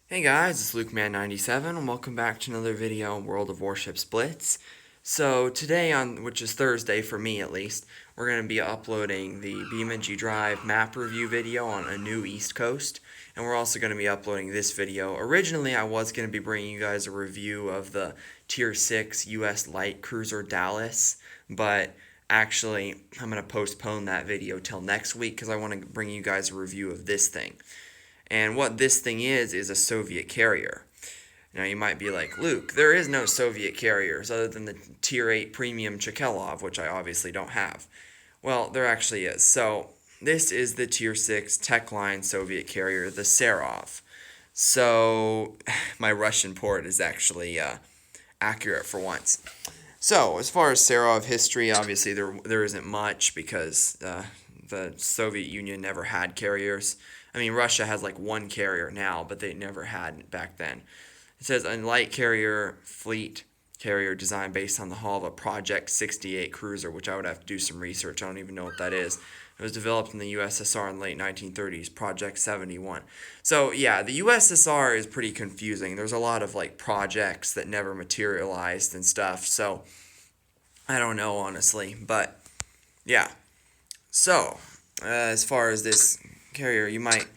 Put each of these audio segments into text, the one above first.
Hey guys, it's LukeMan97 and welcome back to another video on World of Warships Blitz. So today, which is Thursday for me at least, we're going to be uploading the BeamNG Drive map review video on a new East Coast, and we're also going to be uploading this video. Originally, I was going to be bringing you guys a review of the Tier 6 US Light Cruiser Dallas, but actually, I'm going to postpone that video till next week because I want to bring you guys a review of this thing. And what this thing is a Soviet carrier. Now you might be like, Luke, there is no Soviet carriers other than the Tier 8 Premium Chekhelov, which I obviously don't have. Well, there actually is. So this is the Tier 6 Techline Soviet carrier, the Serov. So my Russian port is actually accurate for once. So as far as Serov history, obviously there isn't much because the Soviet Union never had carriers. I mean, Russia has like one carrier now, but they never had back then. It says a light carrier fleet carrier designed based on the hull of a Project 68 cruiser, which I would have to do some research. I don't even know what that is. It was developed in the USSR in the late 1930s, Project 71. So yeah, the USSR is pretty confusing. There's a lot of like projects that never materialized and stuff. So I don't know honestly, but yeah. So as far as this carrier, you might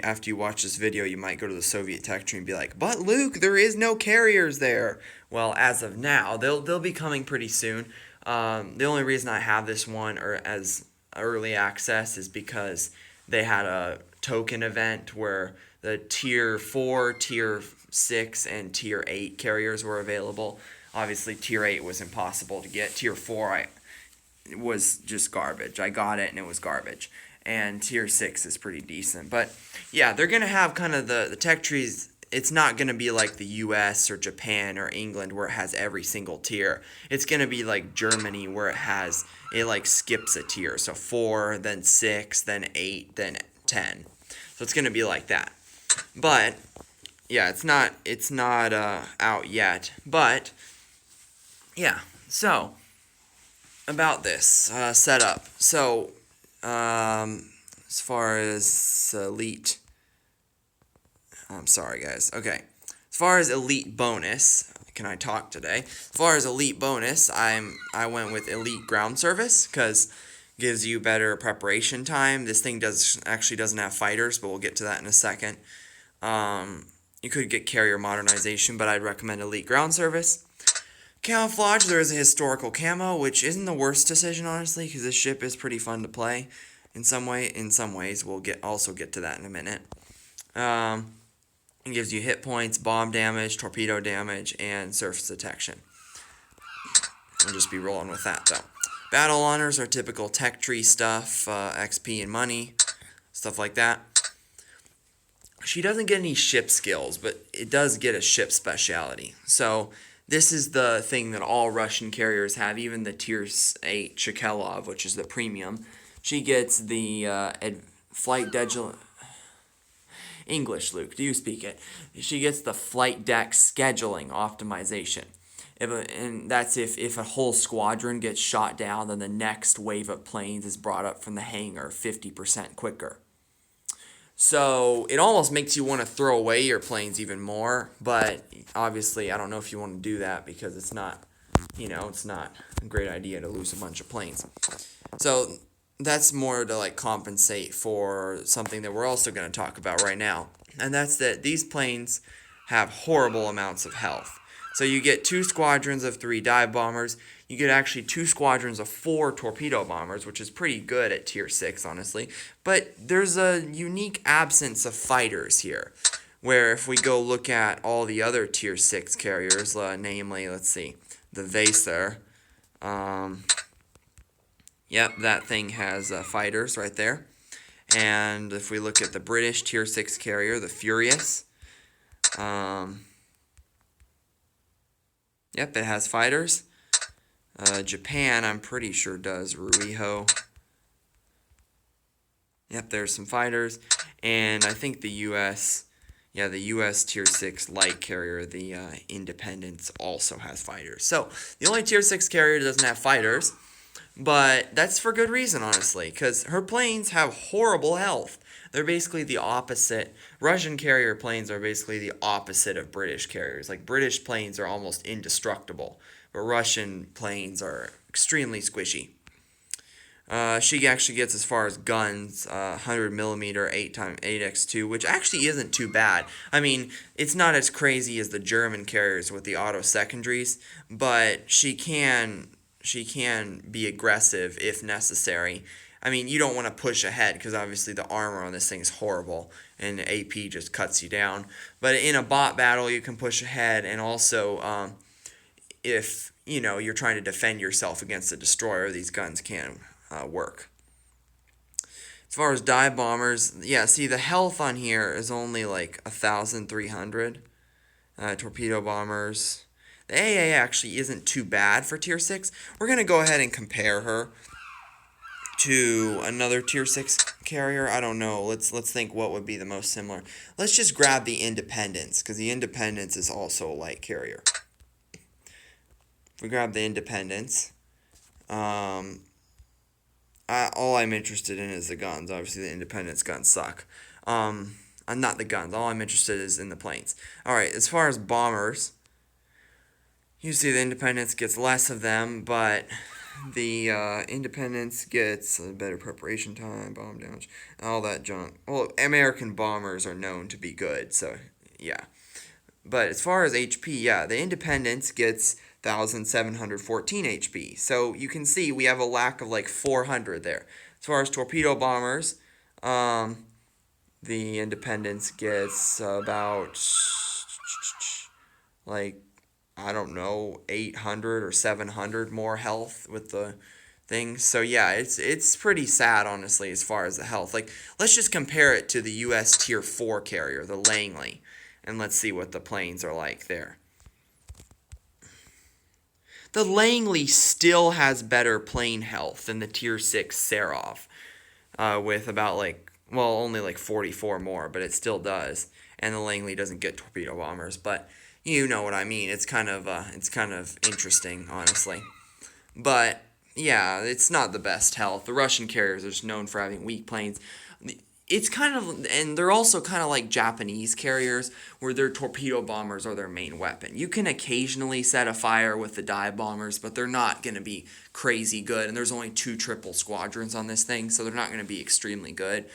after you watch this video, you might go to the Soviet tech tree and be like, but Luke, there is no carriers there. Well, as of now, they'll be coming pretty soon. The only reason I have this one or as early access is because they had a token event where the Tier 4, Tier 6, and Tier 8 carriers were available. Obviously, Tier 8 was impossible to get. Tier 4 it was just garbage. I got it and it was garbage. And Tier 6 is pretty decent. But yeah, they're going to have kind of the tech trees. It's not going to be like the US or Japan or England where it has every single tier. It's going to be like Germany where it like skips a tier. So 4, then 6, then 8, then 10. So it's going to be like that. But yeah, it's not out yet. But yeah, so about this setup. So as far as elite, I'm sorry guys. Okay, as far as elite bonus, can I talk today? As far as elite bonus, I went with elite ground service because gives you better preparation time. This thing actually doesn't have fighters, but we'll get to that in a second. You could get carrier modernization, but I'd recommend elite ground service. Camouflage, there is a historical camo, which isn't the worst decision, honestly, because this ship is pretty fun to play in some ways. We'll also get to that in a minute. It gives you hit points, bomb damage, torpedo damage, and surface detection. We'll just be rolling with that, though. Battle honors are typical tech tree stuff, XP and money, stuff like that. She doesn't get any ship skills, but it does get a ship speciality. So this is the thing that all Russian carriers have, even the Tier 8 Chekhelov, which is the premium. She gets the flight deck. English, Luke, do you speak it? She gets the flight deck scheduling optimization. And that's if a whole squadron gets shot down, then the next wave of planes is brought up from the hangar 50% quicker. So it almost makes you want to throw away your planes even more, but obviously I don't know if you want to do that because it's not a great idea to lose a bunch of planes. So that's more to like compensate for something that we're also going to talk about right now, and that's that these planes have horrible amounts of health. So you get 2 squadrons of 3 dive bombers. You get actually 2 squadrons of 4 torpedo bombers, which is pretty good at Tier 6, honestly. But there's a unique absence of fighters here, where if we go look at all the other Tier 6 carriers, namely, let's see, the Vaser. Yep, that thing has fighters right there. And if we look at the British Tier 6 carrier, the Furious, yep, it has fighters. Japan, I'm pretty sure does. Ruiho. Yep, there's some fighters. And I think the U.S., yeah, the U.S. Tier 6 light carrier, the Independence, also has fighters. So the only Tier 6 carrier that doesn't have fighters, but that's for good reason, honestly, because her planes have horrible health. They're basically the opposite. Russian carrier planes are basically the opposite of British carriers. Like, British planes are almost indestructible, but Russian planes are extremely squishy. She actually gets as far as guns, 100 millimeter 8x2, which actually isn't too bad. I mean, it's not as crazy as the German carriers with the auto secondaries, but she can be aggressive if necessary. I mean, you don't want to push ahead because obviously the armor on this thing is horrible and AP just cuts you down. But in a bot battle, you can push ahead, and also if you're trying to defend yourself against a destroyer, these guns can work. As far as dive bombers, yeah, see, the health on here is only like 1,300. Torpedo bombers. The AA actually isn't too bad for Tier 6. We're going to go ahead and compare her to another Tier 6 carrier. I don't know. Let's think what would be the most similar. Let's just grab the Independence, because the Independence is also a light carrier. If we grab the Independence, all I'm interested in is the guns. Obviously, the Independence guns suck. Not the guns. All I'm interested is in the planes. Alright, as far as bombers, you see the Independence gets less of them, but the Independence gets a better preparation time, bomb damage, all that junk. Well, American bombers are known to be good, so yeah. But as far as HP, yeah, the Independence gets 1,714 HP. So you can see we have a lack of like 400 there. As far as torpedo bombers, the Independence gets about, like, I don't know, 800 or 700 more health with the thing. So yeah, it's pretty sad, honestly, as far as the health. Like, let's just compare it to the US Tier 4 carrier, the Langley, and let's see what the planes are like there. The Langley still has better plane health than the Tier 6 Serov, with about only like 44 more, but it still does. And the Langley doesn't get torpedo bombers, but you know what I mean. It's kind of interesting, honestly. But yeah, it's not the best health. The Russian carriers are just known for having weak planes. It's kind of, and they're also kind of like Japanese carriers, where their torpedo bombers are their main weapon. You can occasionally set a fire with the dive bombers, but they're not going to be crazy good. And there's only 2 triple squadrons on this thing, so they're not going to be extremely good.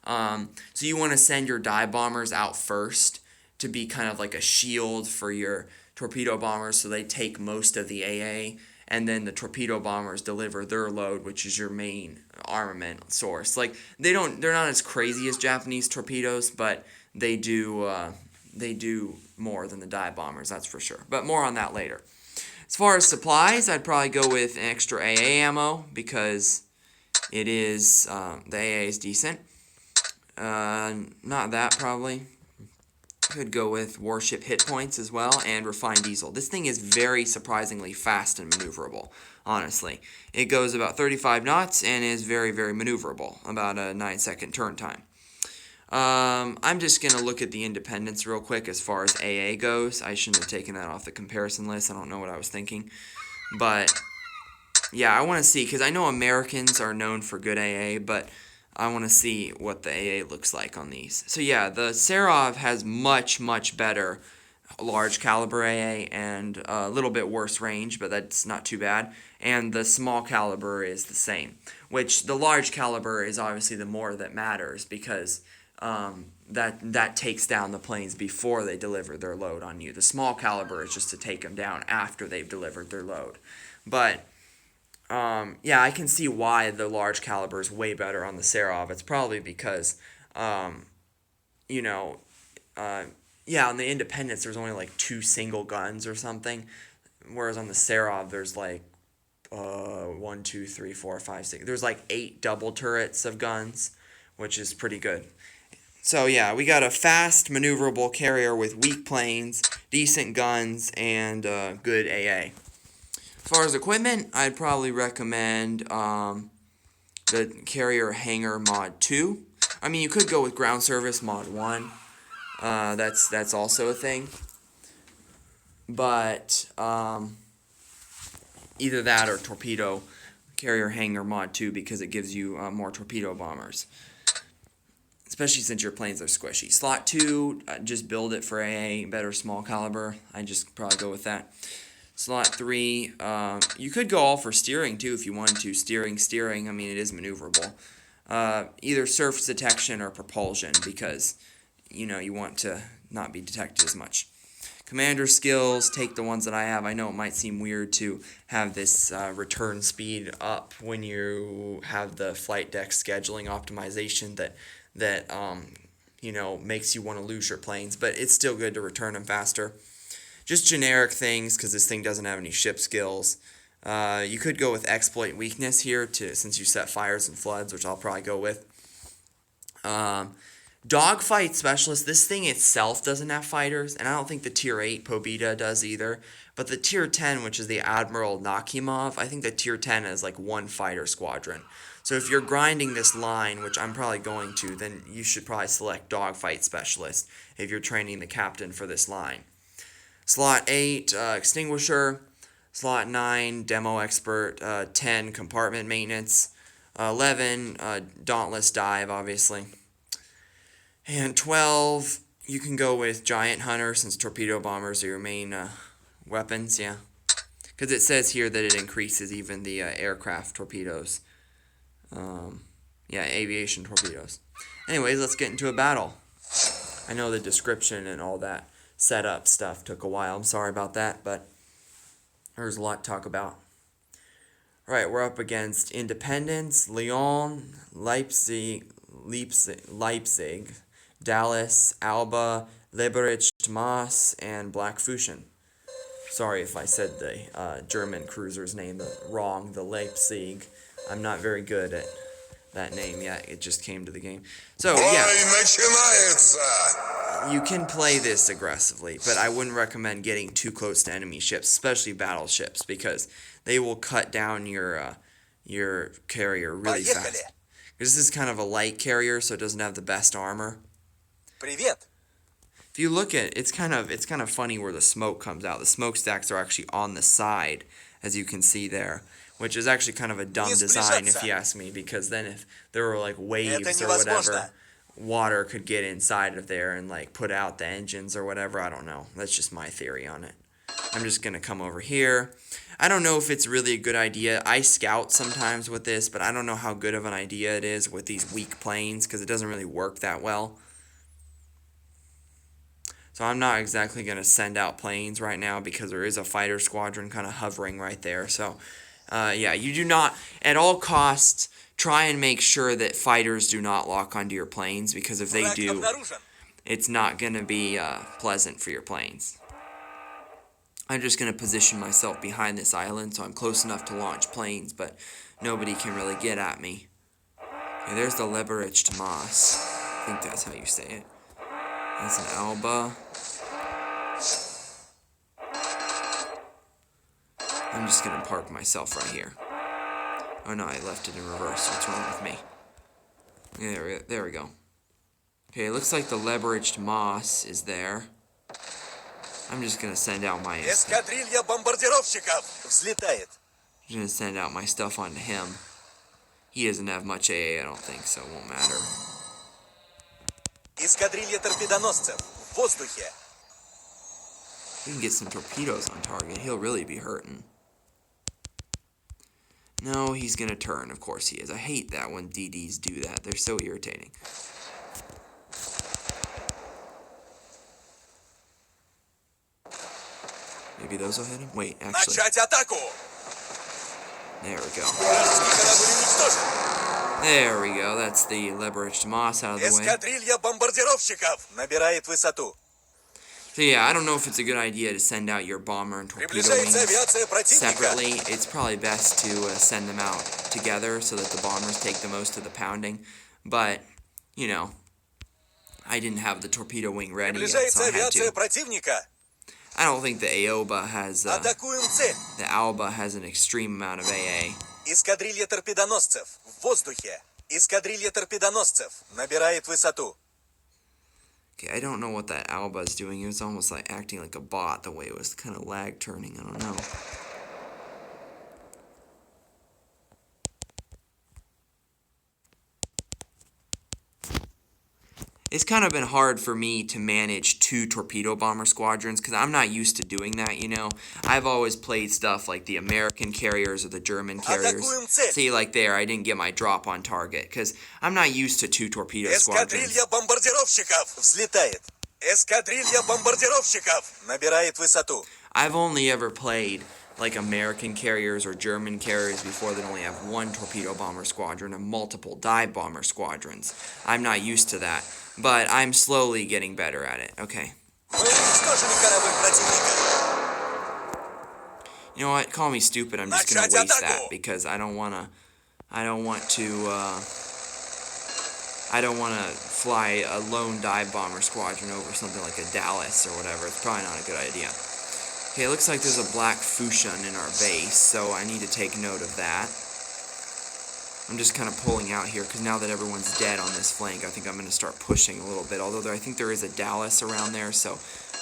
So you want to send your dive bombers out first to be kind of like a shield for your torpedo bombers, so they take most of the AA, and then the torpedo bombers deliver their load, which is your main armament source. Like, they're not as crazy as Japanese torpedoes, but they do more than the dive bombers, that's for sure. But more on that later. As far as supplies, I'd probably go with extra AA ammo, because it is the AA is decent. Not that, probably. Could go with warship hit points as well, and refined diesel. This thing is very surprisingly fast and maneuverable, honestly. It goes about 35 knots and is very, very maneuverable, about a 9-second turn time. I'm just going to look at the Independence real quick as far as AA goes. I shouldn't have taken that off the comparison list. I don't know what I was thinking. But, yeah, I want to see, because I know Americans are known for good AA, but I want to see what the AA looks like on these. So yeah, the Serov has much, much better large caliber AA and a little bit worse range, but that's not too bad. And the small caliber is the same, which the large caliber is obviously the more that matters, because that takes down the planes before they deliver their load on you. The small caliber is just to take them down after they've delivered their load. But yeah, I can see why the large caliber is way better on the Serov. It's probably because, yeah, on the Independence there's only like 2 single guns or something, whereas on the Serov there's like 1, 2, 3, 4, 5, 6. There's like 8 double turrets of guns, which is pretty good. So yeah, we got a fast, maneuverable carrier with weak planes, decent guns, and good AA. As far as equipment, I'd probably recommend the Carrier Hangar Mod 2. I mean, you could go with Ground Service Mod 1. That's also a thing. But either that or Torpedo Carrier Hangar Mod 2, because it gives you more torpedo bombers. especially since your planes are squishy. Slot 2, just build it for AA, better small caliber. I just probably go with that. Slot 3, you could go all for steering too if you wanted to. Steering, I mean, it is maneuverable. Either surface detection or propulsion because, you know, you want to not be detected as much. Commander skills, take the ones that I have. I know it might seem weird to have this return speed up when you have the flight deck scheduling optimization that you know, makes you want to lose your planes, but it's still good to return them faster. Just generic things because this thing doesn't have any ship skills. You could go with exploit weakness here since you set fires and floods, which I'll probably go with. Dogfight specialist. This thing itself doesn't have fighters, and I don't think the tier 8 Pobeda does either. But the tier 10, which is the Admiral Nakhimov, I think the tier 10 has like 1 fighter squadron. So if you're grinding this line, which I'm probably going to, then you should probably select dogfight specialist if you're training the captain for this line. Slot 8, extinguisher. Slot 9, demo expert. 10, compartment maintenance. 11, dauntless dive, obviously. And 12, you can go with giant hunter since torpedo bombers are your main weapons, yeah. Because it says here that it increases even the aircraft torpedoes. Yeah, aviation torpedoes. Anyways, let's get into a battle. I know the description and all that setup stuff took a while. I'm sorry about that, but there's a lot to talk about. Alright, we're up against Independence, Lyon, Leipzig, Dallas, Alba, Leberich, Maas, and Black Fusion. Sorry if I said the German cruiser's name wrong, the Leipzig. I'm not very good at that name yet. It just came to the game. So, yeah. You can play this aggressively, but I wouldn't recommend getting too close to enemy ships, especially battleships, because they will cut down your carrier really fast. This is kind of a light carrier, so it doesn't have the best armor. Привет. If you look at it's kind of funny where the smoke comes out. The smokestacks are actually on the side, as you can see there, which is actually kind of a dumb design if you ask me, because then if there were like waves or whatever, water could get inside of there and like put out the engines or whatever. I don't know. That's just my theory on it. I'm just going to come over here. I don't know if it's really a good idea. I scout sometimes with this, but I don't know how good of an idea it is with these weak planes because it doesn't really work that well. So I'm not exactly going to send out planes right now because there is a fighter squadron kind of hovering right there. So, yeah, you do not, at all costs, try and make sure that fighters do not lock onto your planes because if they do, it's not going to be pleasant for your planes. I'm just going to position myself behind this island so I'm close enough to launch planes, but nobody can really get at me. Okay, there's the Leberich to Moss. I think that's how you say it. That's an Alba. I'm just going to park myself right here. Oh no, I left it in reverse. What's wrong with me? There we go. Okay, it looks like the Leberich to Moss is there. I'm just going to send out my... Эскадрилья бомбардировщиков взлетает. I'm going to send out my stuff onto him. He doesn't have much AA, I don't think, so it won't matter. Эскадрилья торпедоносцев в воздухе. We can get some torpedoes on target. He'll really be hurting. No, he's going to turn. Of course he is. I hate that when DDs do that. They're so irritating. Maybe those will hit him? Wait, actually. Начать атаку. There we go. Вражеский корабль уничтожен. There we go. That's the Leberich to Moss out of the way. Эскадрилья бомбардировщиков набирает высоту. So yeah, I don't know if it's a good idea to send out your bomber and torpedo wings separately. It's probably best to send them out together so that the bombers take the most of the pounding. But, you know, I didn't have the torpedo wing ready yet, so I had to. I don't think the Aoba has, the Alba has an extreme amount of AA. Эскадрилья торпедоносцев в воздухе. Эскадрилья торпедоносцев набирает высоту. Okay, I don't know what that Alba is doing. It was almost like acting like a bot, the way it was kind of lag turning. I don't know. it's kind of been hard for me to manage 2 torpedo bomber squadrons because I'm not used to doing that, you know. I've always played stuff like the American carriers or the German carriers. Атакуем цель. See, like there, I didn't get my drop on target because I'm not used to 2 torpedo squadrons. Эскадрилья бомбардировщиков взлетает. Эскадрилья бомбардировщиков набирает высоту. I've only ever played like American carriers or German carriers before that only have 1 torpedo bomber squadron and multiple dive bomber squadrons. I'm not used to that, but I'm slowly getting better at it. Okay. Мы уничтожили корабль противника. You know what? Call me stupid. I'm just gonna Начать waste атаку! that because I don't want to fly a lone dive bomber squadron over something like a Dallas or whatever. It's probably not a good idea. Okay, it looks like there's a black Fushun in our base, so I need to take note of that. I'm just kind of pulling out here because now that everyone's dead on this flank, I think I'm going to start pushing a little bit. Although I think there is a Dallas around there, so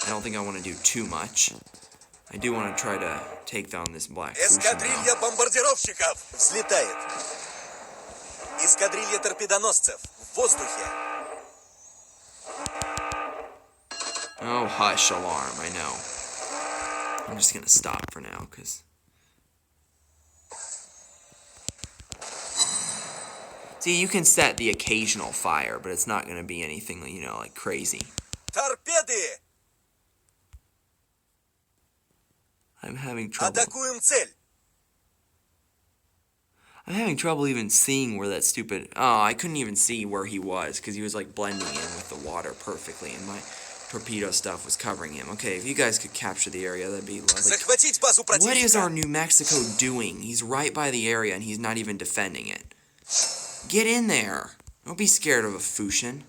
I don't think I want to do too much. I do want to try to take down this black Fushun. Эскадрилья бомбардировщиков взлетает. Эскадрилья торпедоносцев в воздухе. Oh, hush, alarm, I know. I'm just going to stop for now, because... See, you can set the occasional fire, but it's not going to be anything, you know, like crazy. Торпеды! I'm having trouble. Атакуем цель. I'm having trouble even seeing where that stupid... Oh, I couldn't even see where he was, because he was, like, blending in with the water perfectly, and my torpedo stuff was covering him. Okay, if you guys could capture the area, that'd be lovely. Захватить базу противника. What is our New Mexico doing? He's right by the area, and he's not even defending it. Get in there. Don't be scared of a Fushun.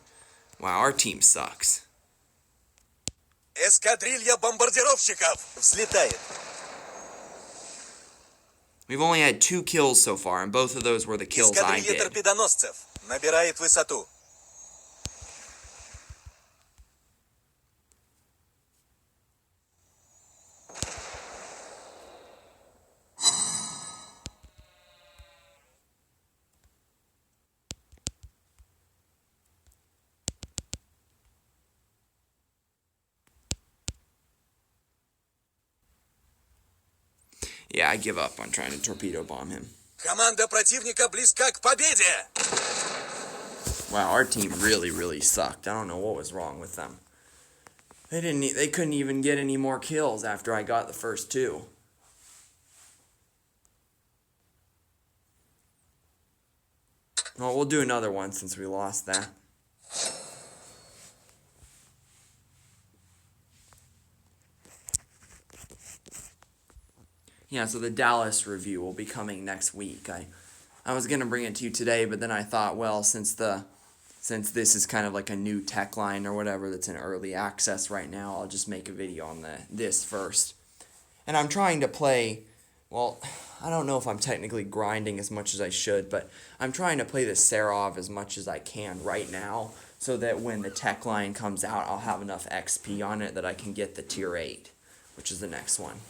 Wow, our team sucks. Эскадрилья бомбардировщиков взлетает. We've only had 2 kills so far, and both of those were the kills I Эскадрилья did. торпедоносцев набирает высоту. Yeah, I give up on trying to torpedo bomb him. Команда противника близка к победе. Wow, our team really sucked. I don't know what was wrong with them. They couldn't even get any more kills after I got the first 2. Well, we'll do another one since we lost that. Yeah, so the Dallas review will be coming next week. I was gonna bring it to you today, but then I thought, well, since this is kind of like a new tech line or whatever that's in early access right now, I'll just make a video on this first. And I'm trying to play, well, I don't know if I'm technically grinding as much as I should, but I'm trying to play the Serov as much as I can right now, so that when the tech line comes out, I'll have enough XP on it that I can get the tier 8, which is the next one.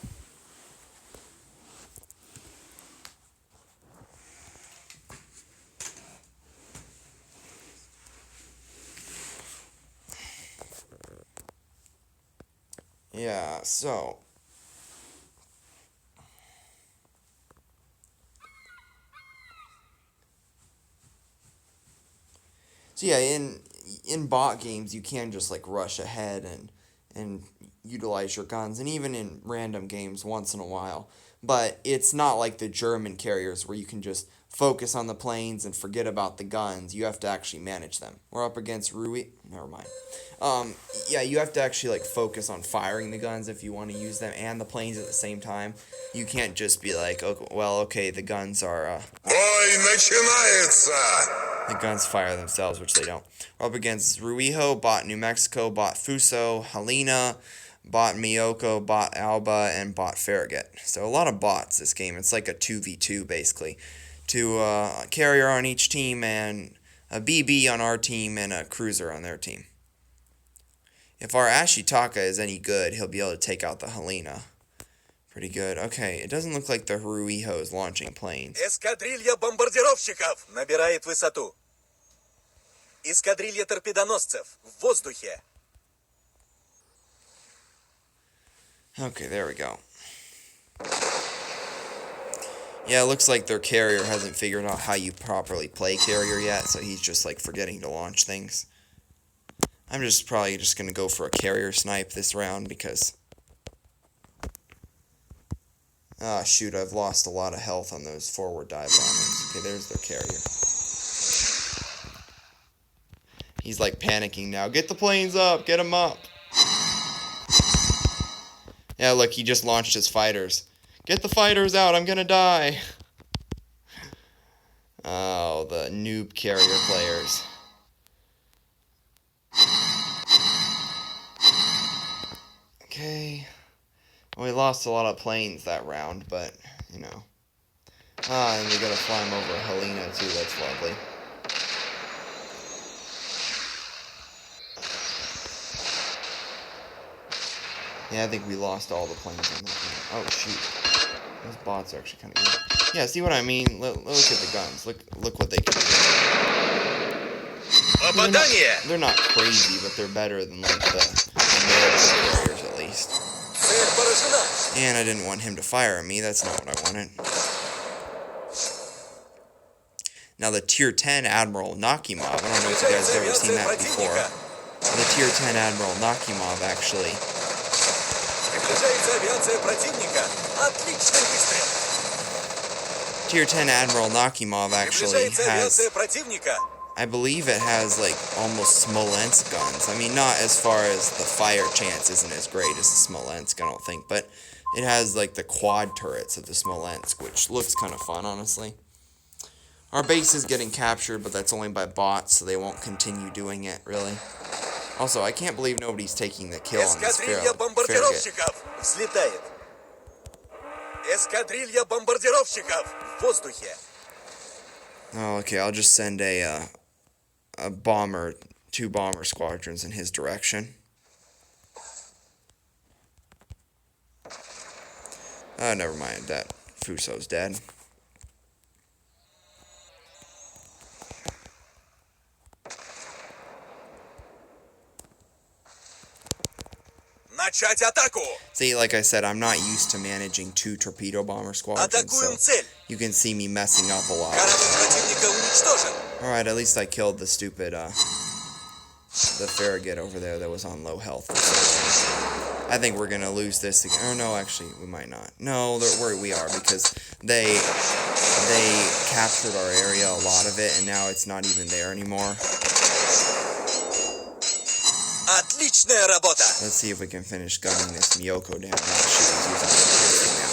Yeah, so yeah, in bot games you can just like rush ahead and utilize your guns, and even in random games once in a while. But it's not like the German carriers where you can just focus on the planes and forget about the guns. You have to actually manage them. We're up against Rui. Never mind. Yeah, you have to actually like focus on firing the guns if you want to use them and the planes at the same time. You can't just be like, oh, well, okay, the guns are. Бой начинается! The guns fire themselves, which they don't. We're up against Ruijo, bot New Mexico, bot Fuso, Helena, bot Miyoko, bot Alba, and bot Farragut. So a lot of bots this game. It's like a 2v2 basically. A carrier on each team, and a BB on our team, and a cruiser on their team. If our Ashitaka is any good, he'll be able to take out the Helena. Pretty good. Okay, it doesn't look like the Haruiho is launching planes. Эскадрилья бомбардировщиков набирает высоту. Эскадрилья торпедоносцев в воздухе. Okay, there we go. Yeah, it looks like their carrier hasn't figured out how you properly play carrier yet, so he's just like forgetting to launch things. I'm probably just gonna go for a carrier snipe this round because ah shoot, I've lost a lot of health on those forward dive bombers. Okay, there's their carrier. He's like panicking now. Get the planes up, get them up. Yeah, look, he just launched his fighters. Get the fighters out, I'm gonna die. Oh, the noob carrier players. Okay. Well, we lost a lot of planes that round, but, you know. Ah, and we gotta fly him over Helena, too. That's lovely. Yeah, I think we lost all the planes on that one. Oh, shoot. Those bots are actually kind of good. Yeah, see what I mean? Look at the guns. Look what they can do. They're not crazy, but they're better than, like, the American carriers, at least. And I didn't want him to fire at me. That's not what I wanted. Now, the Tier 10 Admiral Nakimov, I don't know if you guys have ever seen that before. The Tier 10 Admiral Nakimov, actually. Tier 10 Admiral Nakimov actually has, I believe it has like almost Smolensk guns. I mean, not as far as the fire chance isn't as great as the Smolensk, I don't think, but it has like the quad turrets of the Smolensk, which looks kind of fun, honestly. Our base is getting captured, but that's only by bots, so they won't continue doing it, really. Also, I can't believe nobody's taking the kill on this Эскадрилья бомбардировщиков взлетает. Эскадрилья бомбардировщиков в воздухе. Oh, okay, I'll just send a bomber, 2 bomber squadrons in his direction. Never mind, that Fuso's dead. Начать атаку! See, like I said, I'm not used to managing 2 torpedo bomber squadrons, so you can see me messing up a lot. Alright, at least I killed the stupid, the Farragut over there that was on low health. I think we're gonna lose this again. Oh, no, actually, we might not. No, we are, because they captured our area, a lot of it, and now it's not even there anymore. Отличная работа! Let's see if we can finish gunning this Miyoko down. Oh, shoot, he's using armor piercing now.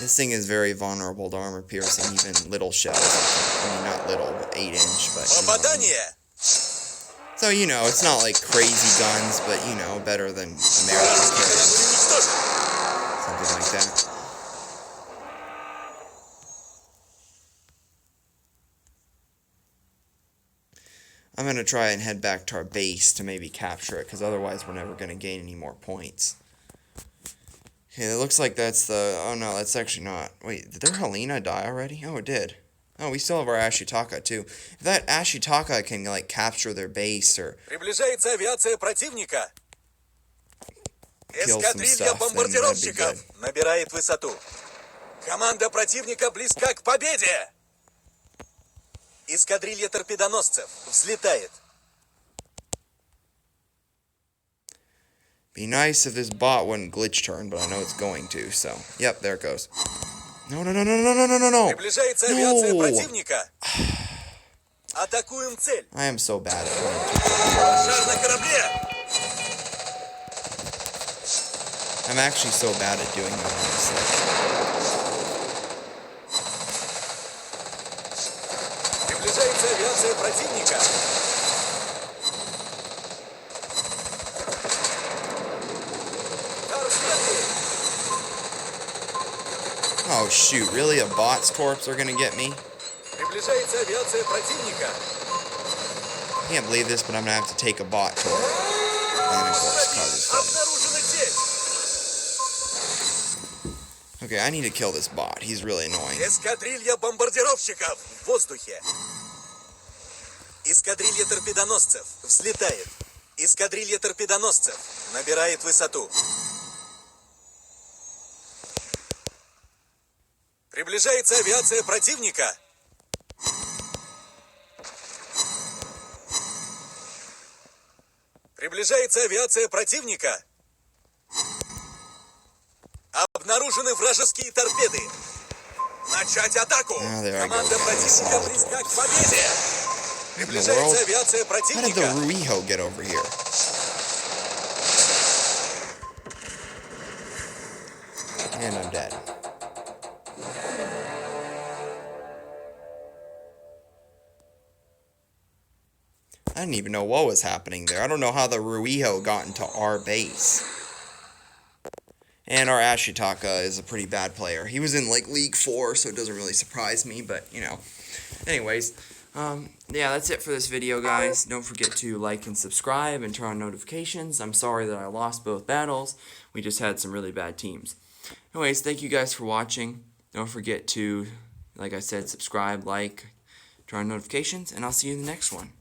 This thing is very vulnerable to armor piercing, even little shells. I mean, not little, but 8-inch, but you know what I mean. So, you know, it's not like crazy guns, but, you know, better than American carriers. Something like that. I'm going to try and head back to our base to maybe capture it, because otherwise we're never going to gain any more points. Okay, it looks like that's the... Oh, no, that's actually not... Wait, did their Helena die already? Oh, it did. Oh, we still have our Ashitaka, too. If that Ashitaka can, like, capture their base or... Приближается авиация противника. Kill some Эскадрилья stuff, then that'd be бомбардировщиков good. набирает высоту. Команда противника близка к победе. Эскадрилья торпедоносцев взлетает. Be nice if this bot wouldn't glitch turn, but I know it's going to, so... Yep, there it goes. No, no, no, no, no, no, no, no, no! Приближается авиация противника. Атакуем цель. I am so bad at it. Шар на корабле. I'm actually so bad at doing that, honestly. Приближается авиация противника. Oh shoot, really? A bot's corpse are gonna get me? Приближается авиация противника. I can't believe this, but I'm gonna have to take a bot to it. And of course, cause it's Обнаружена цель. dead. Okay, I need to kill this bot. He's really annoying. Эскадрилья бомбардировщиков в воздухе. Эскадрилья торпедоносцев взлетает. Эскадрилья торпедоносцев набирает высоту. Приближается авиация противника. Приближается авиация противника. Обнаружены вражеские торпеды. Начать атаку. Команда противника близка к победе. Приближается авиация How did the противника. Ruiho get over here? And I'm dead. I didn't even know what was happening there. I don't know how the Ruiho got into our base. And our Ashitaka is a pretty bad player. He was in like League 4, so it doesn't really surprise me, but you know. Anyways, yeah, that's it for this video, guys. Don't forget to like and subscribe and turn on notifications. I'm sorry that I lost both battles. We just had some really bad teams. Anyways, thank you guys for watching. Don't forget to, like I said, subscribe, like, turn on notifications, and I'll see you in the next one.